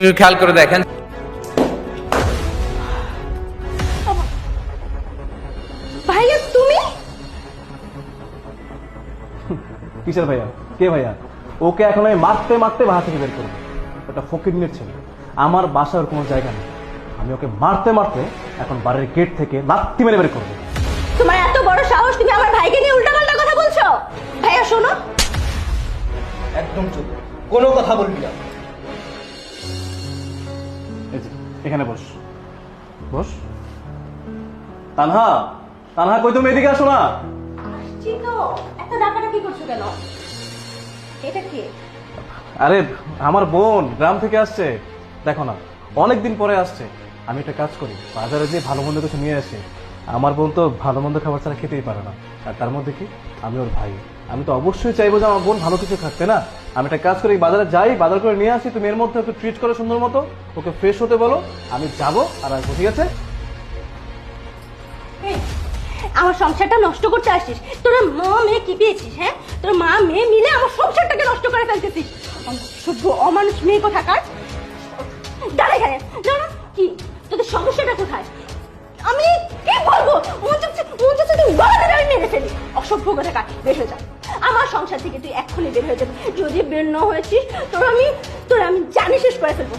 খেয়াল করে দেখেন ভাইয়া তুমি কিসের ভাইয়া? কে ভাইয়া? ওকে এখন আমি মারতে মারতে বাসা থেকে বের করবো। ওটা ফকির ছেলে, আমার বাসার কোনো জায়গা নেই। আমি ওকে মারতে মারতে এখন বাড়ির গেট থেকে লাথি মেরে বের করবো। তোমার এত বড় সাহস, তুমি আমার ভাইকে নিয়ে উল্টাপাল্টা কথা বলছো? ভাইয়া শোনো, একদম চুপ, কোনো কথা বলবি না। এই যে, এখানে বস বস। তানহা, তানহা কই তুমি? এদিকে আসো না। আসছি তো। এত ডাকাডাকি করছো কেন? এটা কে? আরে আমার বোন গ্রাম থেকে আসছে। দেখো না, অনেকদিন পরে আসছে। আমি একটা কাজ করি, বাজারে যে ভালো মন্দ কিছু নিয়ে আসি। আমার বোন তো ভালো মন্দ খাবার ছাড়া খেতেই পারে না। আর তার মধ্যে কি, আমি ওর ভাই। আমি তো অবশ্যই চাইবো যে আমার বোন ভালো কিছু খাচ্ছে না। আমি একটা কাজ করি, বাজারে যাই, বাজার করে নিয়ে আসি। তুমি এর মধ্যে ওকে ট্রিট করো সুন্দর মতো, ওকে ফ্রেশ হতে বলো। আমি যাবো আর আসবো, ঠিক আছে? এই, আমার সংসারটা নষ্ট করতে আসছিস? তোরা মা মেয়ে কি পেয়েছিস? হ্যাঁ, তোরা মা মেয়ে মিলে আমার সংসারটাকে নষ্ট করে ফেলতেছিস। সভ্য অমানুষ মেয়ে কোথাকার। দাঁড়া এখানে, দাঁড়া। কি তোদের সমস্যাটা কোথায়? আমি কি বলবো? মন চাচ্ছে তুই গলা ধরে আমি মেরে ফেলি। অসভ্য কোথাকার, বের হয়ে যা আমার সংসার থেকে। তুই এক্ষুনি বের হয়ে যাবি। যদি বের না হয়েছিস তোরা আমি জানি শেষ করে ফেলবো।